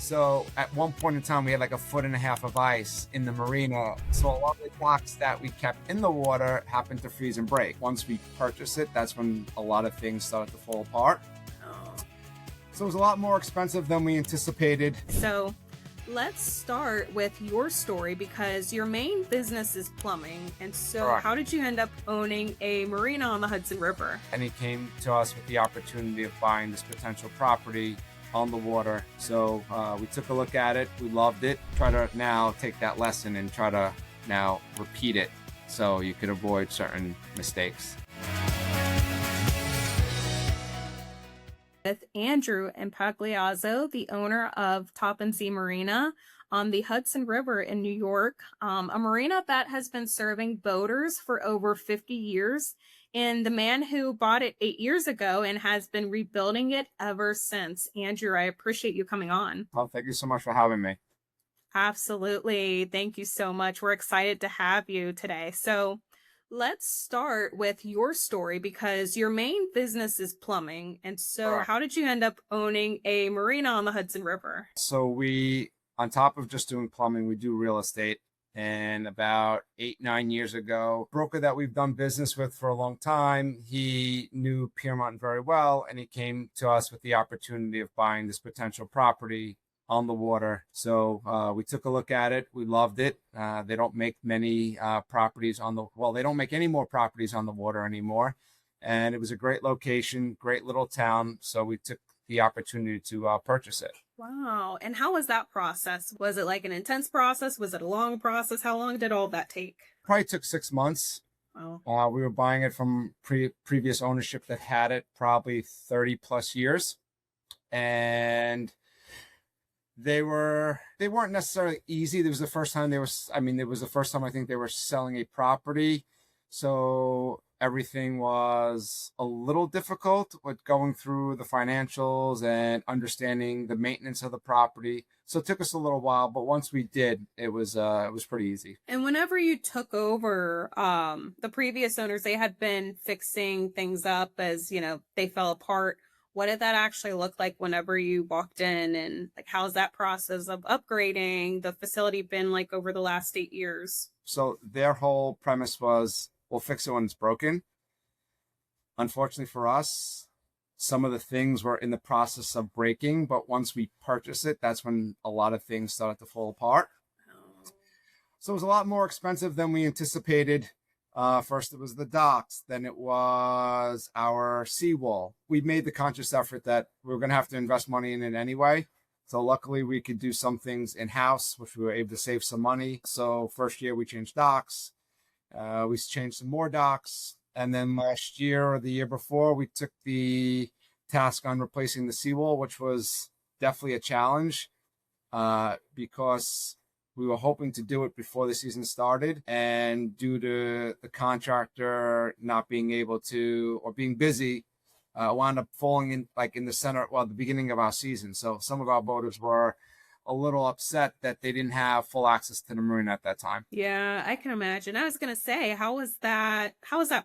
So at one point in time, we had like 1.5 feet of ice in the marina. So a lot of the docks that we kept in the water happened to freeze and break. Once we purchased it, that's when a lot of things started to fall apart. So it was a lot more expensive than we anticipated. So let's start with your story, because your main business is plumbing. And so Correct. How did you end up owning a marina on the Hudson River? And he came to us with the opportunity of buying this potential property on the water. So we took a look at it. We loved it. Try to now take that lesson and try to now repeat it so you could avoid certain mistakes. With Andrew Impagliazzo, the owner of Tappan Zee Marina on the Hudson River in New York, a marina that has been serving boaters for over 50 years, and the man who bought it 8 years ago and has been rebuilding it ever since. Andrew, I appreciate you coming on. Well, thank you so much for having me. Absolutely. Thank you so much. We're excited to have you today. So let's start with your story, because your main business is plumbing. And so Correct. How did you end up owning a marina on the Hudson River? So we, on top of just doing plumbing, we do real estate. And about 8-9 years ago, a broker that we've done business with for a long time, he knew Piermont very well, and he came to us with the opportunity of buying this potential property on the water. So we took a look at it. We loved it. They don't make many properties on the, well, they don't make any more properties on the water anymore. And it was a great location, great little town. So we took the opportunity to purchase it. Wow. And how was that process? Was it like an intense process? Was it a long process? How long did all that take? Probably took 6 months. Wow. We were buying it from previous ownership that had it probably 30 plus years. And they weren't necessarily easy. It was the first time it was the first time I think they were selling a property. So everything was a little difficult with going through the financials and understanding the maintenance of the property. So it took us a little while, but once we did, it was pretty easy. And whenever you took over, the previous owners, they had been fixing things up as, they fell apart. What did that actually look like whenever you walked in, and like, how's that process of upgrading the facility been like over the last 8 years? So their whole premise was, we'll fix it when it's broken. Unfortunately for us, some of the things were in the process of breaking, but once we purchased it, that's when a lot of things started to fall apart. So it was a lot more expensive than we anticipated. First it was the docks, then it was our seawall. We made the conscious effort that we were going to have to invest money in it anyway. So luckily we could do some things in-house, which we were able to save some money. So first year we changed docks. We changed some more docks. And then last year or the year before, we took the task on replacing the seawall, which was definitely a challenge because we were hoping to do it before the season started. And due to the contractor not being able to, or being busy, wound up falling in the center, the beginning of our season. So some of our boaters were a little upset that they didn't have full access to the marina at that time. Yeah, I can imagine. I was going to say, how was that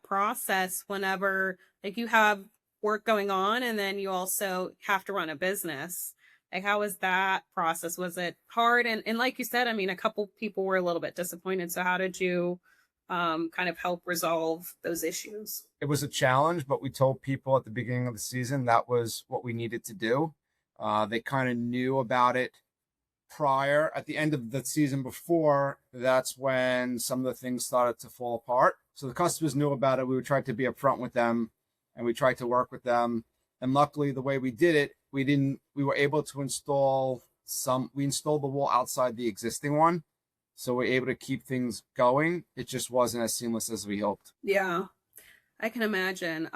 process whenever like you have work going on and then you also have to run a business? Like, how was that process? Was it hard? And like you said, a couple people were a little bit disappointed. So how did you kind of help resolve those issues? It was a challenge, but we told people at the beginning of the season that was what we needed to do. They kind of knew about it prior. At the end of the season before, that's when some of the things started to fall apart. So the customers knew about it. We tried to be upfront with them and we tried to work with them. And luckily the way we did it, we were able to install we installed the wall outside the existing one. So we're able to keep things going. It just wasn't as seamless as we hoped. Yeah, I can imagine.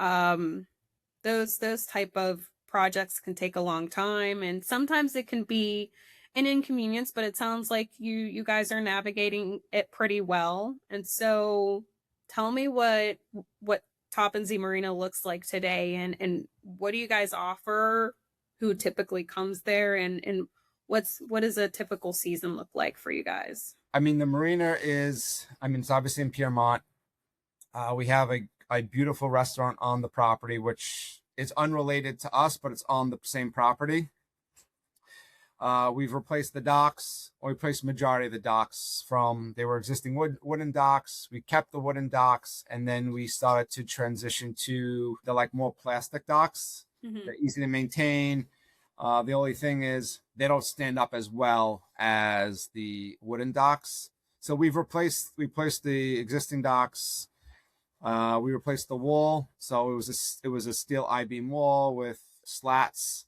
Those type of projects can take a long time, and sometimes it can be an inconvenience, but it sounds like you guys are navigating it pretty well. And so tell me what Tappan Zee Marina looks like today, and what do you guys offer? Who typically comes there, and what does a typical season look like for you guys? The marina is, it's obviously in Piermont. We have a beautiful restaurant on the property, which is unrelated to us, but it's on the same property. We've replaced the docks, or replaced the majority of the docks they were existing wooden docks. We kept the wooden docks, and then we started to transition to the like more plastic docks. They're easy to maintain. The only thing is they don't stand up as well as the wooden docks. So we replaced the existing docks. We replaced the wall. So it was a steel I-beam wall with slats.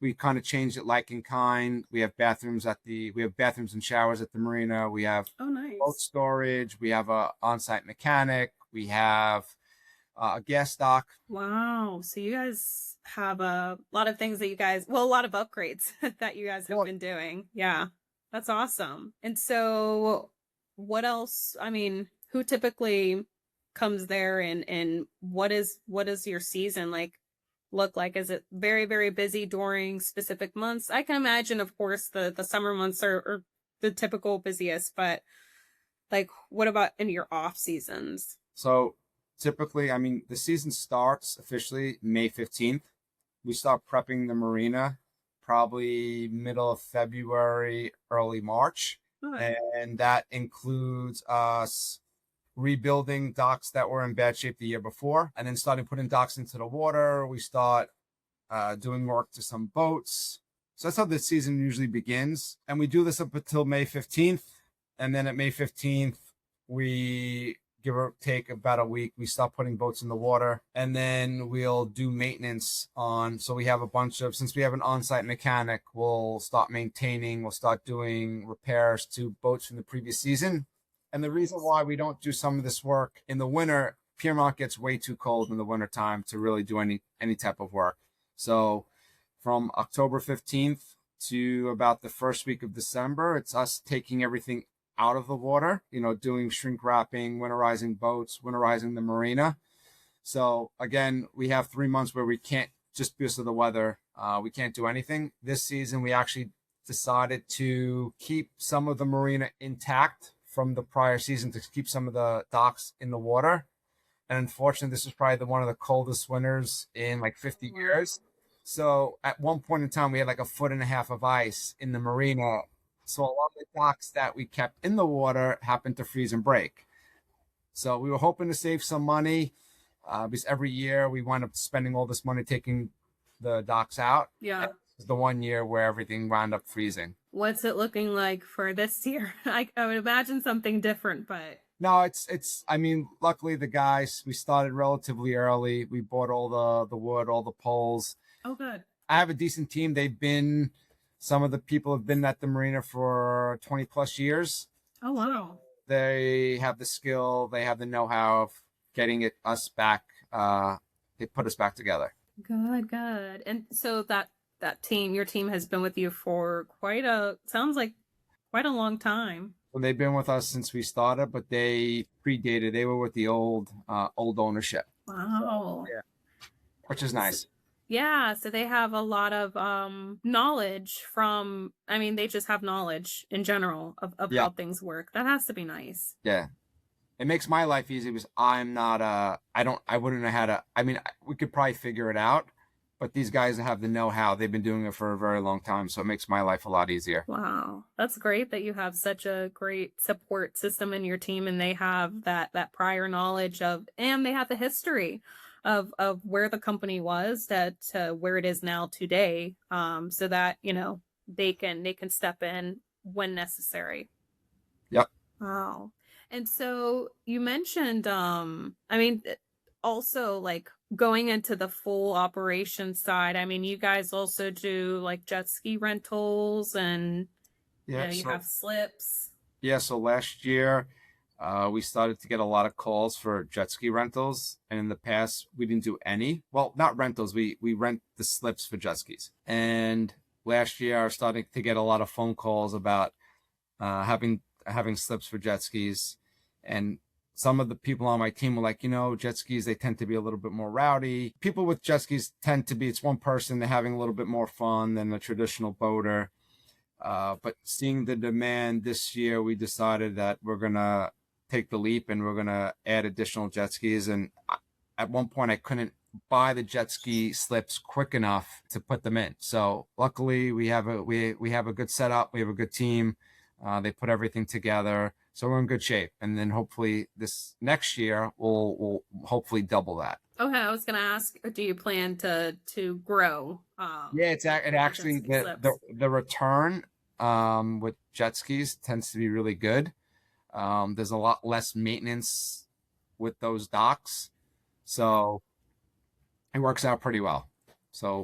We kind of changed it like in kind. We have bathrooms and showers at the marina. We have boat storage. We have a on-site mechanic. We have a gas dock. Wow. So you guys have a lot of things that a lot of upgrades that you guys have been doing. Yeah. That's awesome. And so what else? I mean, who typically comes there, and what is your season look like? Is it very, very busy during specific months? I can imagine, of course, the summer months are the typical busiest, but like, what about in your off seasons? So typically, I mean, the season starts officially May 15th. We start prepping the marina probably middle of February, early March. And that includes us rebuilding docks that were in bad shape the year before, and then starting putting docks into the water. We start doing work to some boats. So that's how the season usually begins. And we do this up until May 15th. And then at May 15th, we give or take about a week, we stop putting boats in the water, and then we'll do maintenance so we have since we have an on-site mechanic, we'll start doing repairs to boats from the previous season. And the reason why we don't do some of this work in the winter, Piermont gets way too cold in the wintertime to really do any type of work. So from October 15th to about the first week of December, it's us taking everything out of the water, doing shrink wrapping, winterizing boats, winterizing the marina. So again, we have 3 months where we can't, just because of the weather, we can't do anything. This season, we actually decided to keep some of the marina intact from the prior season, to keep some of the docks in the water. And unfortunately, this was probably one of the coldest winters in like 50 years. So at one point in time, we had like 1.5 feet of ice in the marina. So a lot of the docks that we kept in the water happened to freeze and break. So we were hoping to save some money, because every year we wind up spending all this money taking the docks out. Yeah. It was the one year where everything wound up freezing. What's it looking like for this year? I would imagine something different, but no, I mean, luckily the guys, we started relatively early. We bought all the wood, all the poles. Oh, good. I have a decent team. Some of the people have been at the marina for 20 plus years. Oh, wow. They have the skill, they have the know-how of getting us back. They put us back together. Good. And so your team has been with you for sounds like quite a long time. Well, they've been with us since we started, but they predated. They were with the old ownership. Wow. So, yeah. Which is nice. Yeah, so they have a lot of knowledge they just have knowledge in general of how things work. That has to be nice. Yeah. It makes my life easy because I wouldn't know how to, we could probably figure it out, but these guys have the know-how. They've been doing it for a very long time, so it makes my life a lot easier. Wow. That's great that you have such a great support system in your team, and they have that prior knowledge and they have the history of where the company was to where it is now today, so that they can step in when necessary. Yep. Wow. And so you mentioned also like going into the full operation side, you guys also do like jet ski rentals, and you have slips. Yeah, so last year we started to get a lot of calls for jet ski rentals, and in the past we didn't do any. Well, not rentals. We rent the slips for jet skis. And last year I was starting to get a lot of phone calls about having slips for jet skis, and some of the people on my team were like, jet skis, they tend to be a little bit more rowdy. People with jet skis it's one person, they're having a little bit more fun than a traditional boater. But seeing the demand this year, we decided that we're going to take the leap and we're going to add additional jet skis. And at one point I couldn't buy the jet ski slips quick enough to put them in. So luckily we have a good setup. We have a good team. They put everything together, so we're in good shape. And then hopefully this next year we'll hopefully double that. Okay, I was gonna ask, do you plan to grow? Yeah, it the jet actually ski slips? the return with jet skis tends to be really good. There's a lot less maintenance with those docks, so it works out pretty well. So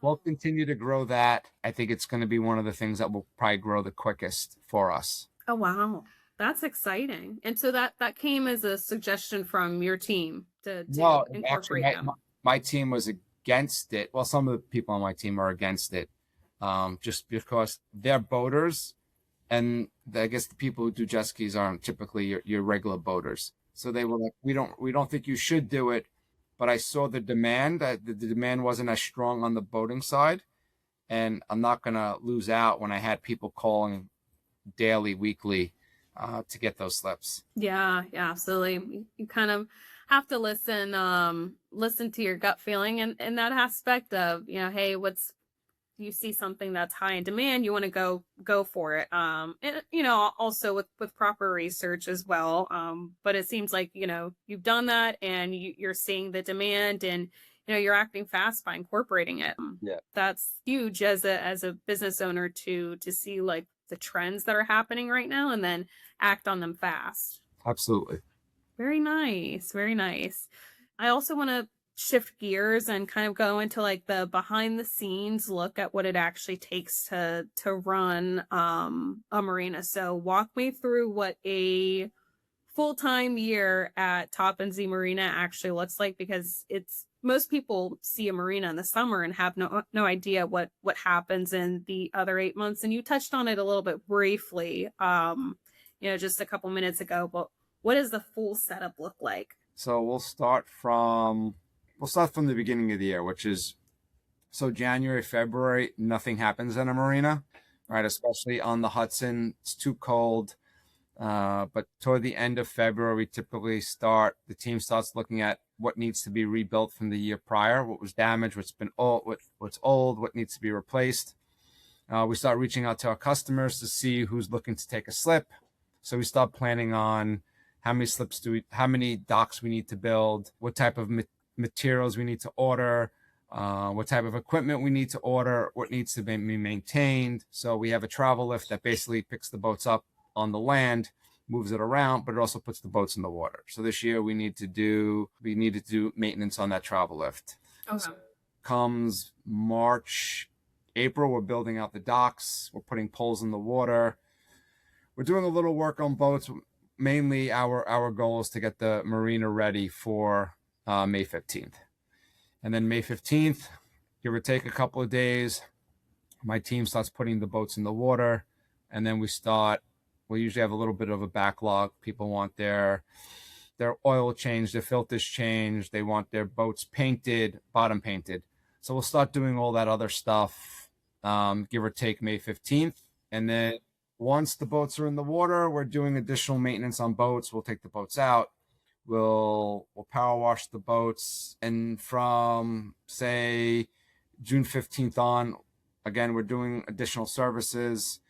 we'll continue to grow that. I think it's going to be one of the things that will probably grow the quickest for us. Oh wow, that's exciting. And so that came as a suggestion from your team to No, actually, incorporate them. my team was against it. Well, some of the people on my team are against it, just because they're boaters, and I guess the people who do jet skis aren't typically your regular boaters. So they were like, we don't think you should do it. But I saw the demand. The demand wasn't as strong on the boating side, and I'm not gonna lose out when I had people calling daily, weekly, to get those slips. Yeah, yeah, absolutely. You kind of have to listen to your gut feeling and in that aspect of, hey, what's you see something that's high in demand, you want to go for it. And also with proper research as well. But it seems like, you've done that and you're seeing the demand and you're acting fast by incorporating it. Yeah, That's huge as a business owner to see like the trends that are happening right now and then act on them fast. absolutely. Very nice. Very nice. I also want to shift gears and kind of go into like the behind the scenes look at what it actually takes to run a marina. So walk me through what a full-time year at Tappan Zee Marina actually looks like, because it's most people see a marina in the summer and have no idea what happens in the other 8 months. And you touched on it a little bit briefly just a couple minutes ago, but what does the full setup look like? So we'll start from the beginning of the year, which is so January, February, nothing happens in a marina, right? Especially on the Hudson, it's too cold. But toward the end of February, we typically the team starts looking at what needs to be rebuilt from the year prior, what was damaged, what's been old, what's old, what needs to be replaced. We start reaching out to our customers to see who's looking to take a slip. So we start planning on how many docks we need to build, what type of materials we need to order, what type of equipment we need to order, what needs to be maintained. So we have a travel lift that basically picks the boats up on the land, moves it around, but it also puts the boats in the water. So this year we needed to do maintenance on that travel lift. Okay. So comes March, April, we're building out the docks, we're putting poles in the water. We're doing a little work on boats. Mainly our goal is to get the marina ready for May 15th. And then May 15th, give or take a couple of days, my team starts putting the boats in the water. And then we usually have a little bit of a backlog. People want their oil changed, their filters changed. They want their boats painted, bottom painted. So we'll start doing all that other stuff, give or take May 15th. And then once the boats are in the water, we're doing additional maintenance on boats. We'll take the boats out. We'll power wash the boats. And from, say, June 15th on, again, we're doing additional services.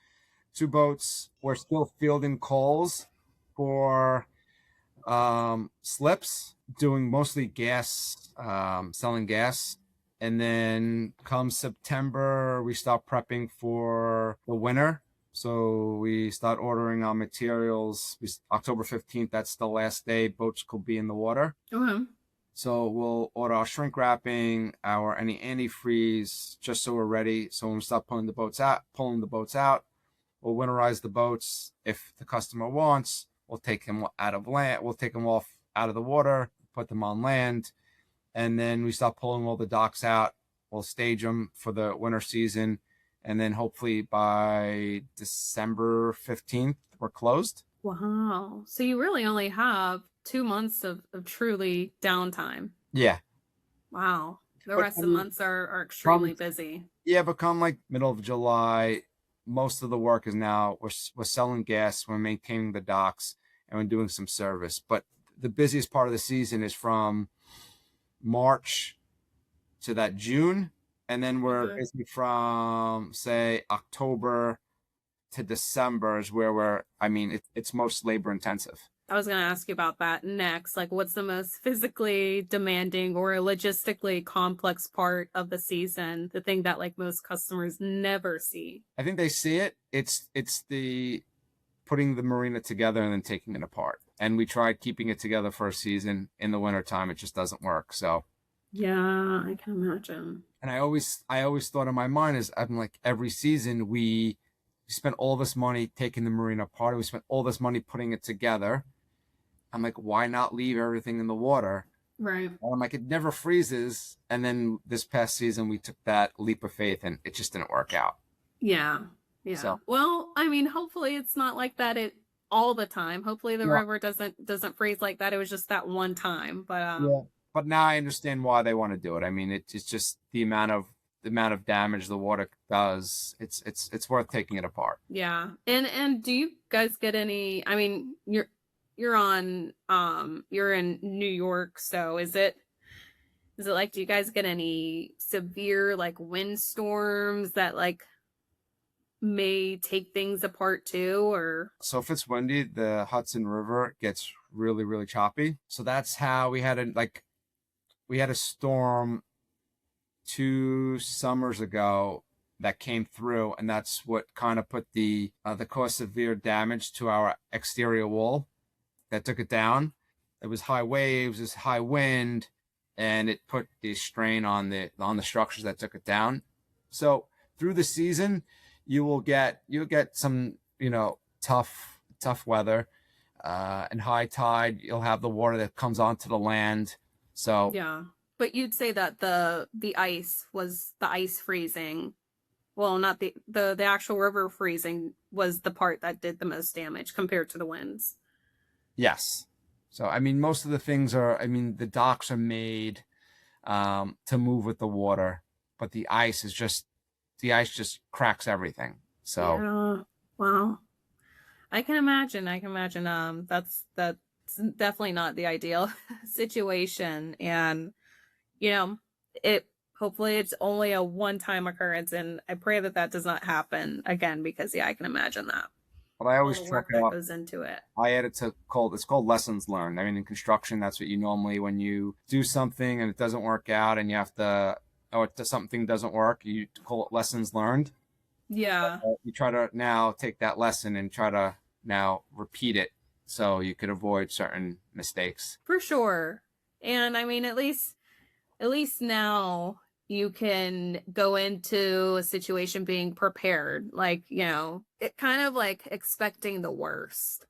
2 boats. We're still fielding calls for slips, doing mostly gas, selling gas. And then come September, we start prepping for the winter. So we start ordering our materials. October 15th, that's the last day boats could be in the water. Okay. So we'll order our shrink wrapping, any antifreeze, just so we're ready. So when we start pulling the boats out, we'll winterize the boats. If the customer wants, we'll take them out of land. We'll take them off out of the water, put them on land. And then we start pulling all the docks out. We'll stage them for the winter season. And then hopefully by December 15th, we're closed. Wow. So you really only have 2 months of truly downtime. Yeah. Wow. The rest of the months are extremely busy. Yeah, but come like middle of July, most of the work is now, we're selling gas, we're maintaining the docks, and we're doing some service. But the busiest part of the season is from March to that June, and then we're Okay. basically from say October to December is where it's most labor intensive. I was going to ask you about that next. Like, what's the most physically demanding or logistically complex part of the season? The thing that like most customers never see. I think they see it. It's the putting the marina together and then taking it apart. And we tried keeping it together for a season in the wintertime. It just doesn't work. So, Yeah, I can imagine. and I always thought in my mind is I'm like every season we spent all this money taking the marina apart. We spent all this money putting it together. I'm like, why not leave everything in the water? Right. And I'm like, it never freezes. And then this past season, we took that leap of faith and it just didn't work out. Yeah. Yeah. So, Well, I mean, hopefully it's not like that all the time. Hopefully the yeah, river doesn't freeze like that. It was just that one time. But yeah. But now I understand why they want to do it. I mean, it's just the amount of damage the water does. It's worth taking it apart. yeah. And do you guys get any, I mean, you're in New York, so is it like, do you guys get any severe like windstorms that like may take things apart too, or? So if it's windy, the Hudson River gets really, really choppy. So that's how we had a storm 2 summers ago that came through, and that's what kind of put the caused severe damage to our exterior wall that took it down. It was high waves, it was high wind, and it put the strain on the structures that took it down. So through the season, you'll get some tough weather, and high tide. You'll have the water that comes onto the land. So Yeah. But you'd say that the ice freezing. Well, not the actual river freezing was the part that did the most damage compared to the winds. yes. So I mean, most of the things are. I mean, the docks are made to move with the water, but the ice just cracks everything. So Yeah. Wow. I can imagine. That's definitely not the ideal situation. And, you know, it hopefully it's only a one-time occurrence. And I pray that that does not happen again, because yeah, I can imagine that. but I All always the check work that out. goes into it. I add it to it's called lessons learned. I mean, in construction, that's what you normally, when you do something and it doesn't work out and you have to, or something doesn't work, you call it lessons learned. Yeah, You try to now take that lesson and try to now repeat it so you could avoid certain mistakes. for sure. And I mean, at least now you can go into a situation being prepared, like, it kind of like expecting the worst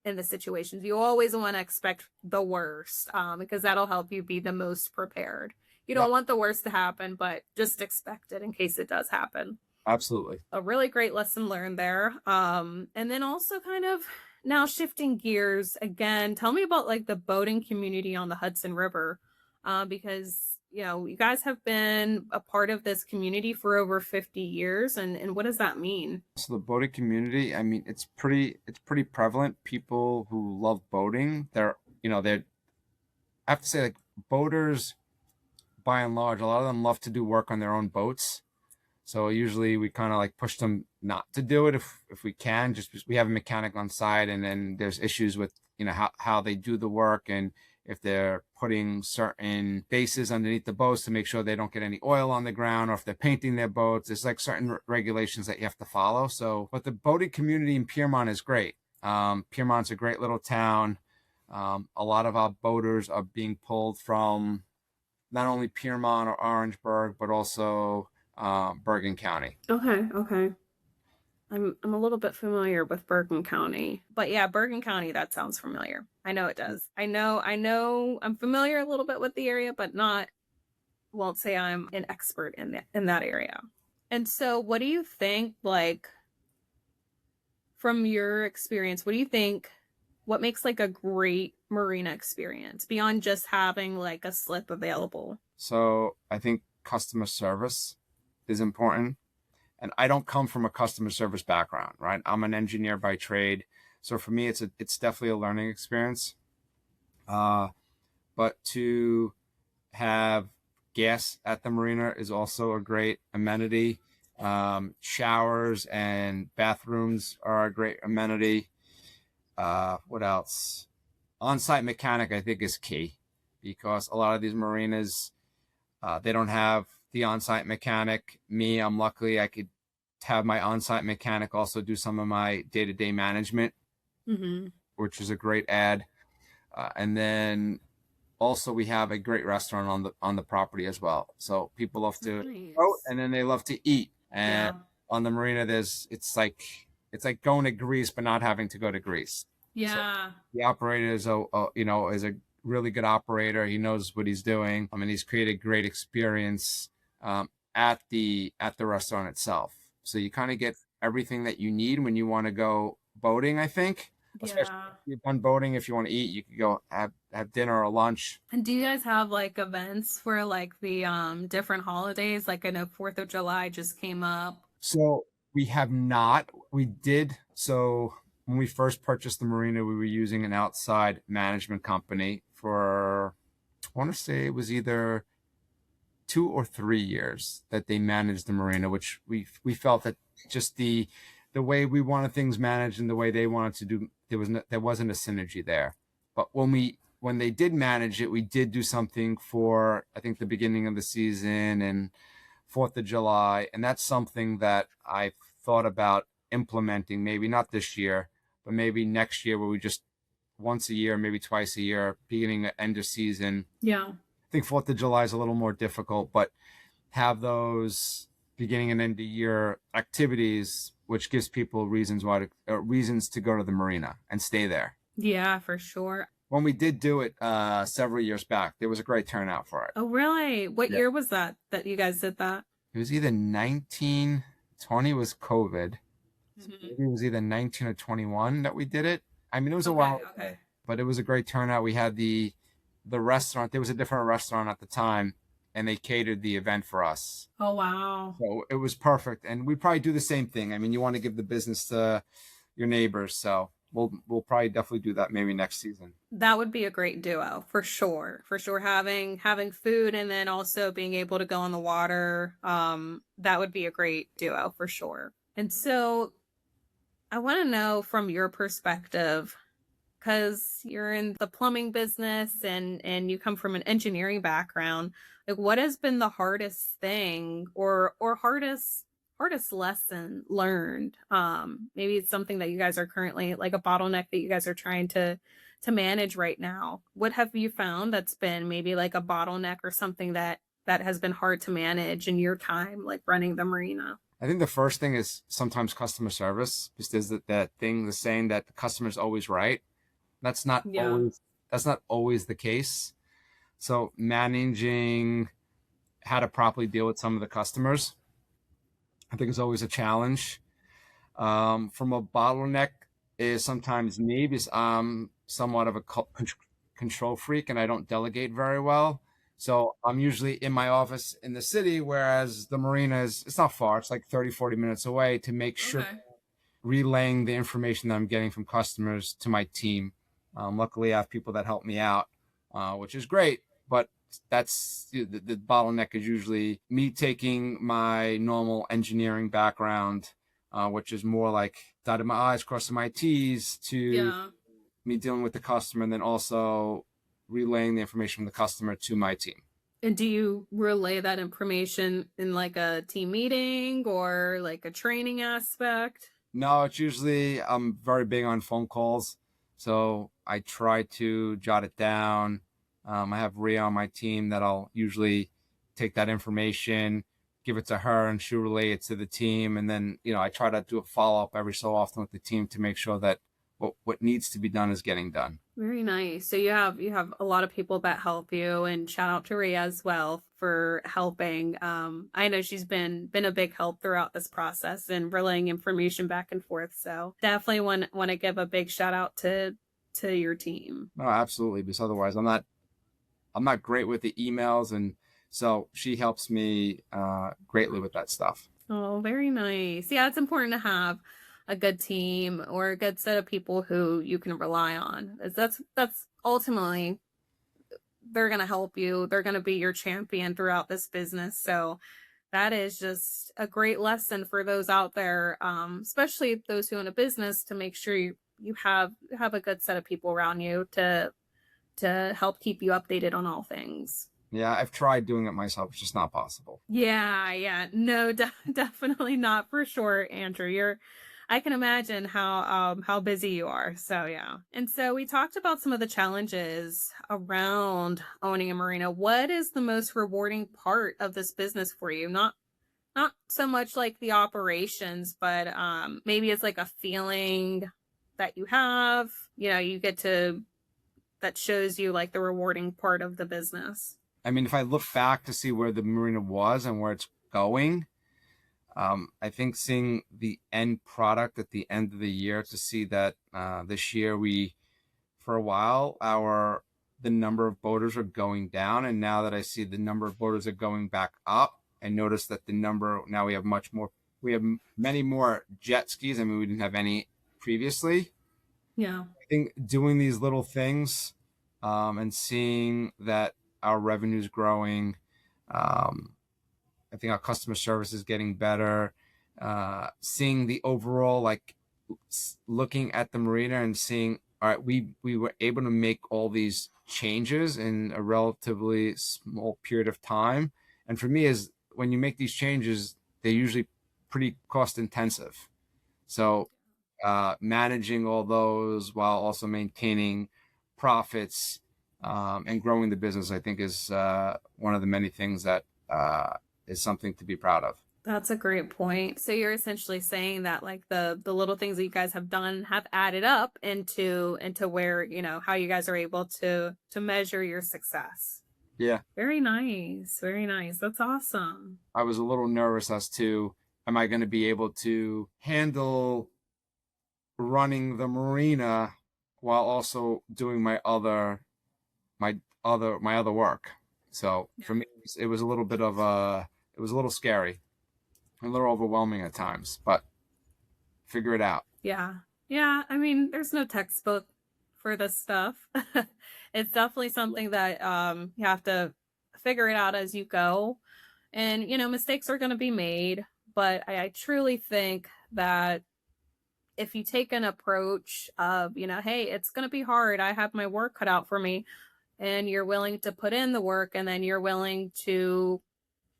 in the situations. You always want to expect the worst, because that'll help you be the most prepared. You don't Yep, want the worst to happen, but just expect it in case it does happen. absolutely. A really great lesson learned there. And then also kind of now shifting gears again, tell me about like the boating community on the Hudson River, because you guys have been a part of this community for over 50 years, and what does that mean? So the boating community, I mean, it's pretty prevalent. People who love boating, they're I have to say, like, boaters by and large, a lot of them love to do work on their own boats. So usually we kind of like push them not to do it if we can, just because we have a mechanic on site, and then there's issues with how they do the work, and if they're putting certain bases underneath the boats to make sure they don't get any oil on the ground, or if they're painting their boats, there's like certain regulations that you have to follow. So, but the boating community in Piermont is great. Piermont's a great little town. A lot of our boaters are being pulled from not only Piermont or Orangeburg, but also Bergen County. Okay. I'm a little bit familiar with Bergen County, but yeah, Bergen County, that sounds familiar. I know it does. I know I'm familiar a little bit with the area, but won't say I'm an expert in that area. And so what do you think, like, from your experience, what makes like a great marina experience beyond just having like a slip available? So I think customer service is important. And I don't come from a customer service background, right? I'm an engineer by trade. So for me, it's definitely a learning experience. But to have gas at the marina is also a great amenity. Showers and bathrooms are a great amenity. What else? On-site mechanic, I think, is key, because a lot of these marinas, they don't have the on-site mechanic. Me, I'm lucky I could have my on-site mechanic also do some of my day-to-day management, Mm-hmm. which is a great add. And then also we have a great restaurant on the property as well. So people love to boat, Nice. and then they love to eat. And Yeah. on the marina, it's like going to Greece, but not having to go to Greece. So Yeah. the operator is a really good operator. He knows what he's doing. I mean, he's created great experience at the restaurant itself. So you kind of get everything that you need when you want to go boating, I think. Especially Yeah. if you've done boating, if you want to eat, you could go have dinner or lunch. And do you guys have like events for like the different holidays? Like I know 4th of July just came up. So we have not. We did. So when we first purchased the marina, we were using an outside management company for, I want to say it was either 2 or 3 years that they managed the marina, which we felt that just the way we wanted things managed and the way they wanted to do, there wasn't a synergy there. But when they did manage it, we did do something for, I think, the beginning of the season and 4th of July, and that's something that I thought about implementing. Maybe not this year, but maybe next year, where we just once a year, maybe twice a year, beginning and end of season. Yeah. I think 4th of July is a little more difficult, but have those beginning and end of year activities, which gives people reasons to go to the marina and stay there. Yeah, for sure. When we did do it several years back, there was a great turnout for it. Oh, really? What Yeah. year was that you guys did that? It was either 1920 was COVID. So Mhm. maybe it was either 19 or 21 that we did it. I mean, it was a Okay, while, okay. but it was a great turnout. We had the restaurant. There was a different restaurant at the time, and they catered the event for us. Oh, wow. So it was perfect. And we probably do the same thing. I mean, you want to give the business to your neighbors, so we'll probably definitely do that maybe next season. That would be a great duo for sure. For sure, having food and then also being able to go on the water. That would be a great duo for sure. And so I want to know from your perspective, because you're in the plumbing business and you come from an engineering background, like what has been the hardest thing or hardest lesson learned? Maybe it's something that you guys are currently like a bottleneck that you guys are trying to manage right now. What have you found that's been maybe like a bottleneck or something that has been hard to manage in your time like running the marina? I think the first thing is sometimes customer service. Just is the saying that the customer's always right. That's not Yeah. always the case. So managing how to properly deal with some of the customers, I think, is always a challenge. From a bottleneck is sometimes me, because I'm somewhat of a control freak and I don't delegate very well. So I'm usually in my office in the city, whereas the marina it's not far. It's like 30, 40 minutes away, to make sure Okay. relaying the information that I'm getting from customers to my team. Luckily, I have people that help me out, which is great. But that's the bottleneck is usually me taking my normal engineering background, which is more like dotting my I's, crossing my T's, to Yeah. me dealing with the customer, and then also relaying the information from the customer to my team. And do you relay that information in like a team meeting or like a training aspect? No, it's usually, I'm very big on phone calls, so I try to jot it down. I have Rhea on my team that I'll usually take that information, give it to her, and she'll relay it to the team. And then, I try to do a follow up every so often with the team to make sure that what needs to be done is getting done. Very nice. So you have a lot of people that help you, and shout out to Rhea as well for helping. I know she's been a big help throughout this process and relaying information back and forth. So definitely want to give a big shout out to your team. No, absolutely, because otherwise I'm not great with the emails, and so she helps me greatly with that stuff. Oh, very nice. Yeah, it's important to have a good team or a good set of people who you can rely on. That's ultimately they're going to help you. They're going to be your champion throughout this business. So that is just a great lesson for those out there, especially those who own a business, to make sure you have a good set of people around you to help keep you updated on all things. Yeah, I've tried doing it myself. It's just not possible. Yeah, yeah. No, definitely not for sure, Andrew. I can imagine how busy you are. So yeah. And so we talked about some of the challenges around owning a marina. What is the most rewarding part of this business for you? Not so much like the operations, but maybe it's like a feeling that you have, you get to, that shows you like the rewarding part of the business. I mean, if I look back to see where the marina was and where it's going, I think seeing the end product at the end of the year, to see that this year for a while, the number of boaters are going down, and now that I see the number of boaters are going back up, I noticed that now we have we have many more jet skis. I mean, we didn't have any previously. Yeah. I think doing these little things, and seeing that our revenue is growing, I think our customer service is getting better. Seeing the overall, like looking at the marina and seeing, all right, we were able to make all these changes in a relatively small period of time. And for me, is when you make these changes, they're usually pretty cost intensive. So managing all those while also maintaining profits, and growing the business, I think is one of the many things that is something to be proud of. That's a great point. So you're essentially saying that like the little things that you guys have done have added up into where, how you guys are able to measure your success. Yeah. Very nice. Very nice. That's awesome. I was a little nervous as to, am I going to be able to handle running the marina while also doing my other work. So for me, it was a little bit of it was a little scary, a little overwhelming at times, but figure it out. Yeah. Yeah. I mean, there's no textbook for this stuff. It's definitely something that you have to figure it out as you go. And, mistakes are going to be made. But I truly think that if you take an approach of, hey, it's going to be hard, I have my work cut out for me, and you're willing to put in the work, and then you're willing to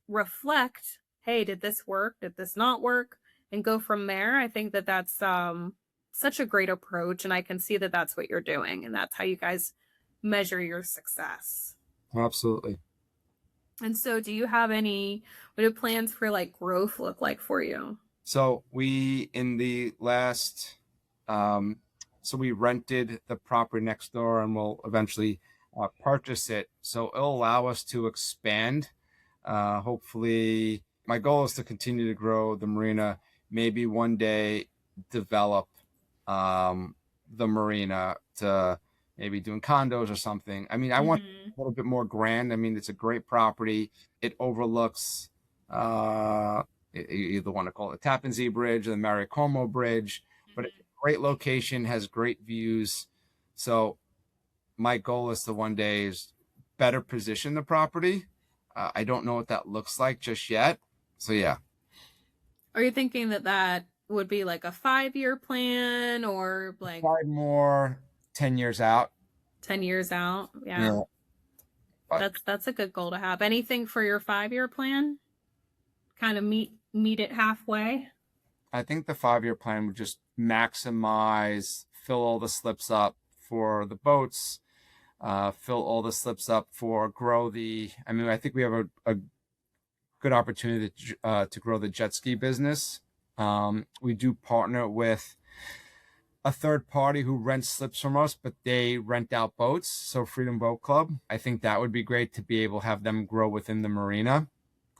reflect, hey, did this work? Did this not work? And go from there. I think that that's such a great approach. And I can see that that's what you're doing. And that's how you guys measure your success. Absolutely. And so do you have what do plans for like growth look like for you? So we rented the property next door, and we'll eventually purchase it. So it'll allow us to expand. Hopefully, my goal is to continue to grow the marina. Maybe one day develop the marina to maybe doing condos or something. I mean, I want a little bit more grand. I mean, it's a great property. It overlooks, you either want to call it the Tappan Zee Bridge or the Maricomo Bridge, but it's a great location, has great views. So my goal is to one day is better position the property. I don't know what that looks like just yet. So yeah. Are you thinking that would be like a 5-year plan, or like 5 more, 10 years out? 10 years out. Yeah. That's a good goal to have. Anything for your 5-year plan? Kind of meet it halfway? I think the 5-year plan would just maximize, fill all the slips up for the boats, fill all the slips up for I think we have a good opportunity to grow the jet ski business. We do partner with a third party who rents slips from us, but they rent out boats. So Freedom Boat Club, I think that would be great to be able to have them grow within the marina.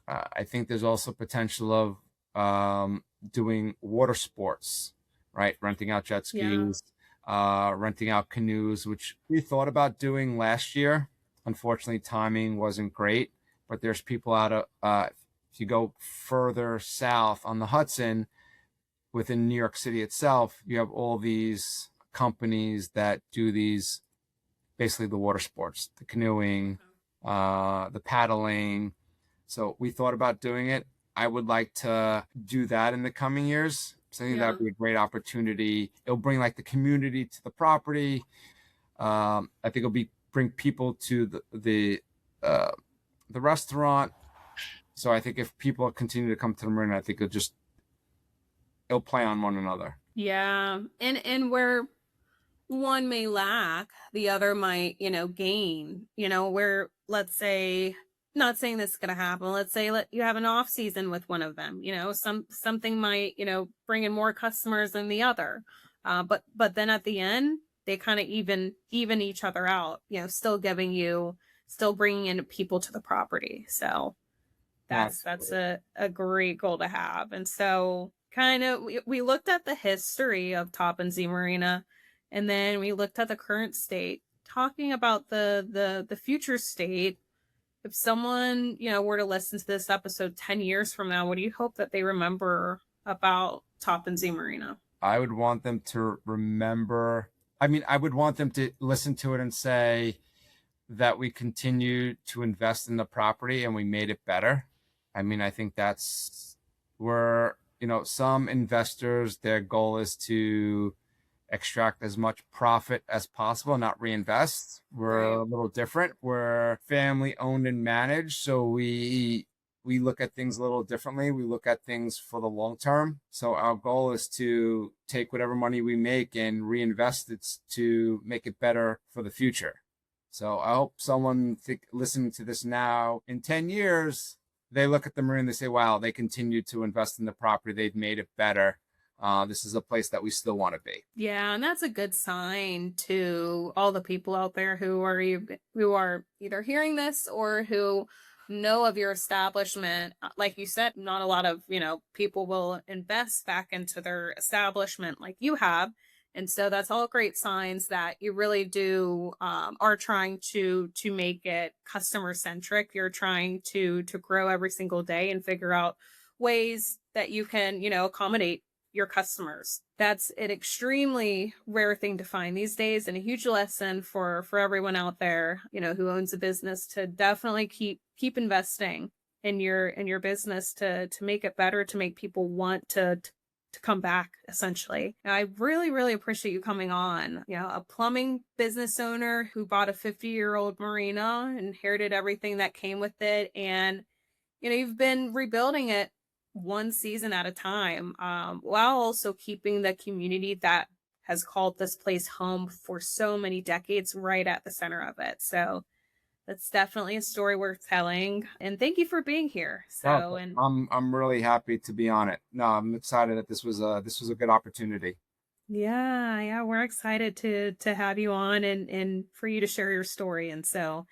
I think there's also potential of doing water sports, right? Renting out jet skis, renting out canoes, which we thought about doing last year. Unfortunately, timing wasn't great, but there's people if you go further south on the Hudson, within New York City itself, you have all these companies that do these basically the water sports, the canoeing, the paddling. So we thought about doing it. I would like to do that in the coming years. So I think that Yeah. would be a great opportunity. It'll bring like the community to the property. I think it'll bring people to the restaurant. So I think if people continue to come to the marina, I think it'll play on one another. Yeah. And where one may lack, the other might, gain, where let's say, not saying this is going to happen. Let's say you have an off season with one of them, something might, bring in more customers than the other. But then at the end, they kind of even each other out, still bringing in people to the property. So that's a great goal to have. And so kind of we looked at the history of Tappan Zee Marina, and then we looked at the current state, talking about the future state. If someone, were to listen to this episode 10 years from now, what do you hope that they remember about Tappan Zee Marina? I would want them to remember. I mean, I would want them to listen to it and say that we continue to invest in the property and we made it better. I mean, I think that's where, some investors, their goal is to extract as much profit as possible, not reinvest. We're a little different. We're family owned and managed. So we look at things a little differently. We look at things for the long term. So our goal is to take whatever money we make and reinvest it to make it better for the future. So I hope someone listening to this now in 10 years, they look at the marina and they say, wow, they continue to invest in the property. They've made it better. This is a place that we still want to be. Yeah, and that's a good sign to all the people out there who are either hearing this or who know of your establishment. Like you said, not a lot of people will invest back into their establishment like you have. And so that's all great signs that you really do are trying to make it customer centric. You're trying to grow every single day and figure out ways that you can, accommodate your customers. That's an extremely rare thing to find these days, and a huge lesson for everyone out there, who owns a business, to definitely keep investing in your business to make it better, to make people want to come back, essentially. And I really, really appreciate you coming on. A plumbing business owner who bought a 50-year-old marina, inherited everything that came with it, and you've been rebuilding it one season at a time, while also keeping the community that has called this place home for so many decades right at the center of it. So that's definitely a story worth telling. And thank you for being here. So, and I'm really happy to be on it. No, I'm excited that this was a good opportunity. Yeah, we're excited to have you on and for you to share your story. And so,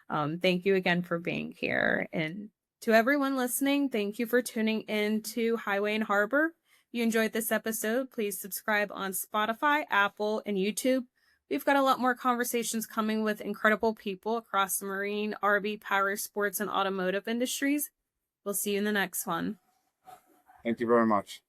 thank you again for being here. And to everyone listening, thank you for tuning in to Highway and Harbor. If you enjoyed this episode, please subscribe on Spotify, Apple, and YouTube. We've got a lot more conversations coming with incredible people across the marine, RV, power sports, and automotive industries. We'll see you in the next one. Thank you very much.